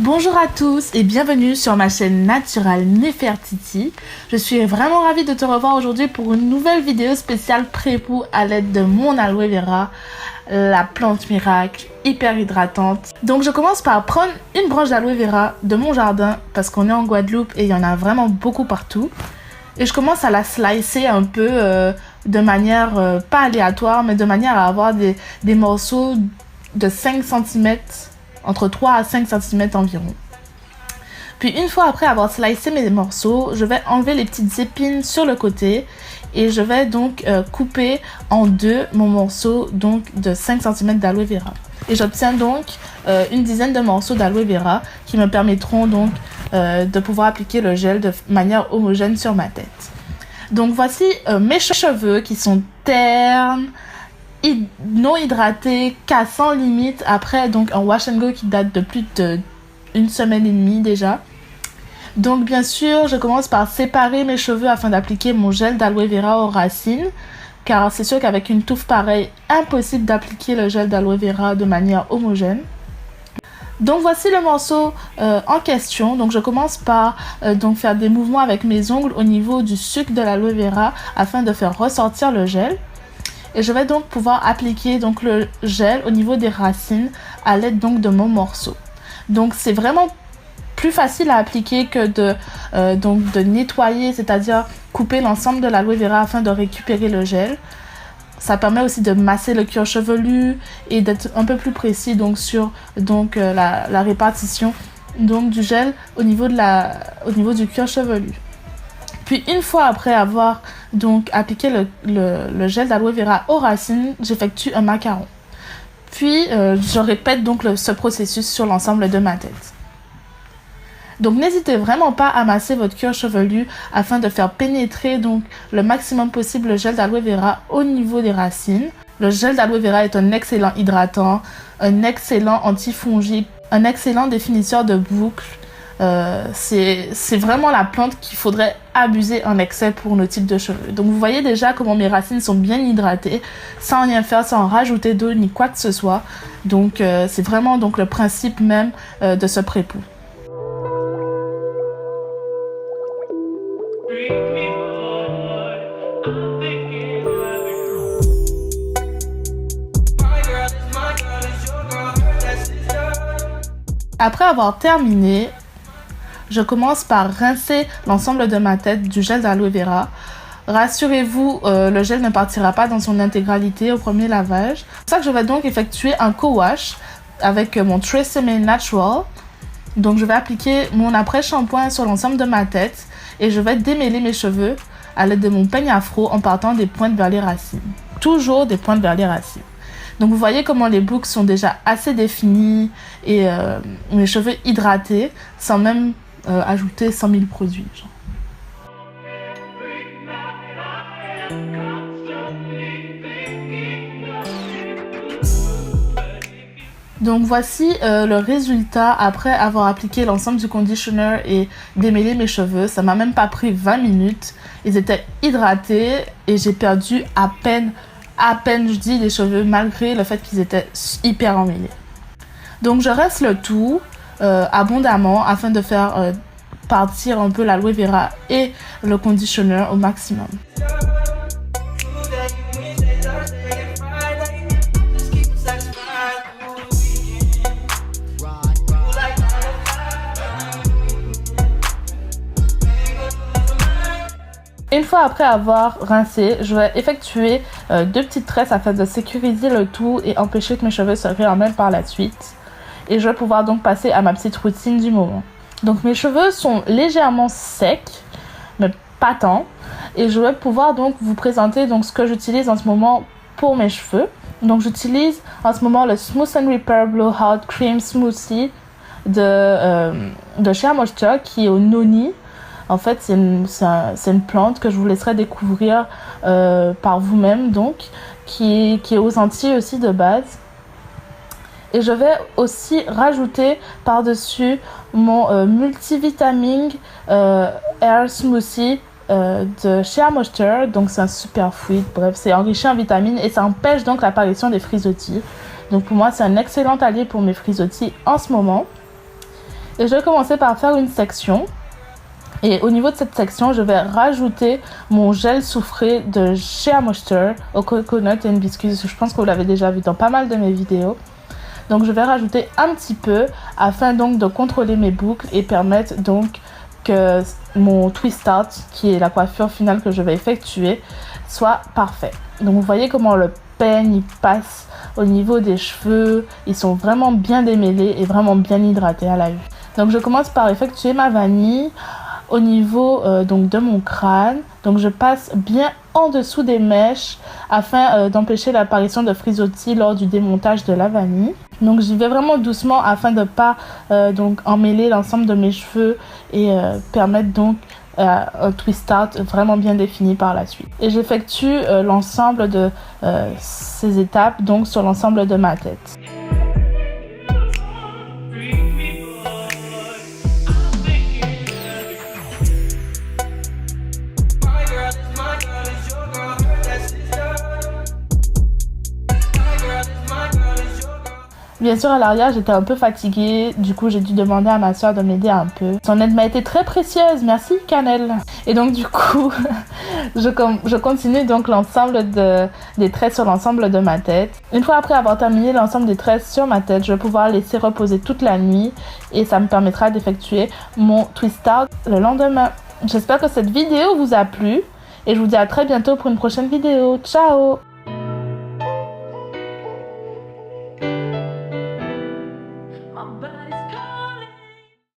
Bonjour à tous et bienvenue sur ma chaîne naturelle Nefertiti. Je suis vraiment ravie de te revoir aujourd'hui pour une nouvelle vidéo spéciale pré-poux à l'aide de mon aloe vera, la plante miracle hyper hydratante. Donc je commence par prendre une branche d'aloe vera de mon jardin parce qu'on est en Guadeloupe et il y en a vraiment beaucoup partout. Et je commence à la slicer un peu de manière pas aléatoire mais de manière à avoir des morceaux de 5 cm. Entre 3 à 5 cm environ. Puis une fois après avoir slicé mes morceaux, je vais enlever les petites épines sur le côté et je vais donc couper en deux mon morceau donc de 5 cm d'aloe vera. Et j'obtiens donc une dizaine de morceaux d'aloe vera qui me permettront donc de pouvoir appliquer le gel de manière homogène sur ma tête. Donc voici mes cheveux qui sont ternes, non hydraté, cassant limite après donc un wash and go qui date de plus d'une semaine et demie déjà. Donc bien sûr je commence par séparer mes cheveux afin d'appliquer mon gel d'aloe vera aux racines, car c'est sûr qu'avec une touffe pareille, impossible d'appliquer le gel d'aloe vera de manière homogène. Donc voici le morceau en question. Donc je commence par donc faire des mouvements avec mes ongles au niveau du sucre de l'aloe vera afin de faire ressortir le gel. Et je vais donc pouvoir appliquer donc le gel au niveau des racines à l'aide donc de mon morceau. Donc c'est vraiment plus facile à appliquer que de nettoyer, c'est-à-dire couper l'ensemble de l'aloe vera afin de récupérer le gel. Ça permet aussi de masser le cuir chevelu et d'être un peu plus précis donc sur donc la répartition donc du gel au niveau du cuir chevelu. Puis une fois après avoir donc appliqué le gel d'aloe vera aux racines, j'effectue un macaron. Puis je répète donc ce processus sur l'ensemble de ma tête. Donc n'hésitez vraiment pas à masser votre cuir chevelu afin de faire pénétrer donc le maximum possible le gel d'aloe vera au niveau des racines. Le gel d'aloe vera est un excellent hydratant, un excellent antifongique, un excellent définisseur de boucles. C'est vraiment la plante qu'il faudrait abuser en excès pour nos types de cheveux. Donc vous voyez déjà comment mes racines sont bien hydratées, sans rien faire, sans rajouter d'eau ni quoi que ce soit. Donc c'est vraiment donc le principe même de ce pré-poux. Après avoir terminé, je commence par rincer l'ensemble de ma tête du gel d'aloe vera. Rassurez-vous, le gel ne partira pas dans son intégralité au premier lavage. C'est pour ça que je vais donc effectuer un co-wash avec mon Tresemme Natural. Donc je vais appliquer mon après-shampoing sur l'ensemble de ma tête et je vais démêler mes cheveux à l'aide de mon peigne afro en partant des pointes vers les racines. Toujours des pointes vers les racines. Donc vous voyez comment les boucles sont déjà assez définies et mes cheveux hydratés sans même ajouter 100 000 produits. Genre. Donc voici le résultat après avoir appliqué l'ensemble du conditioner et démêlé mes cheveux. Ça m'a même pas pris 20 minutes. Ils étaient hydratés et j'ai perdu à peine je dis, des cheveux malgré le fait qu'ils étaient hyper emmêlés. Donc je reste le tout abondamment afin de faire partir un peu l'aloe vera et le conditioner au maximum. Une fois après avoir rincé, je vais effectuer deux petites tresses afin de sécuriser le tout et empêcher que mes cheveux se réemmêlent par la suite. Et je vais pouvoir donc passer à ma petite routine du moment. Donc mes cheveux sont légèrement secs, mais pas tant. Et je vais pouvoir donc vous présenter donc ce que j'utilise en ce moment pour mes cheveux. Donc j'utilise en ce moment le Smooth & Repair Blowout Cream Smoothie de Shea Moisture qui est au noni. En fait, c'est une plante que je vous laisserai découvrir par vous-même, donc, qui est aux Antilles aussi de base. Et je vais aussi rajouter par-dessus mon multivitamine Air Smoothie de Shea Moisture. Donc, c'est un superfood. Bref, c'est enrichi en vitamines et ça empêche donc l'apparition des frisottis. Donc, pour moi, c'est un excellent allié pour mes frisottis en ce moment. Et je vais commencer par faire une section. Et au niveau de cette section, je vais rajouter mon gel soufré de Shea Moisture au coconut and biscuit. Je pense que vous l'avez déjà vu dans pas mal de mes vidéos. Donc je vais rajouter un petit peu afin donc de contrôler mes boucles et permettre donc que mon twist out, qui est la coiffure finale que je vais effectuer, soit parfait. Donc vous voyez comment le peigne il passe au niveau des cheveux. Ils sont vraiment bien démêlés et vraiment bien hydratés à la vue. Donc je commence par effectuer ma vanille au niveau donc de mon crâne. Donc je passe bien en dessous des mèches afin d'empêcher l'apparition de frisottis lors du démontage de la vanille. Donc j'y vais vraiment doucement afin de ne pas donc emmêler l'ensemble de mes cheveux et permettre donc un twist out vraiment bien défini par la suite. Et j'effectue l'ensemble de ces étapes donc sur l'ensemble de ma tête. Bien sûr, à l'arrière, j'étais un peu fatiguée. Du coup, j'ai dû demander à ma soeur de m'aider un peu. Son aide m'a été très précieuse. Merci, Cannelle. Et donc, du coup, je continue donc l'ensemble des traits sur l'ensemble de ma tête. Une fois après avoir terminé l'ensemble des traits sur ma tête, je vais pouvoir laisser reposer toute la nuit. Et ça me permettra d'effectuer mon twist out le lendemain. J'espère que cette vidéo vous a plu. Et je vous dis à très bientôt pour une prochaine vidéo. Ciao!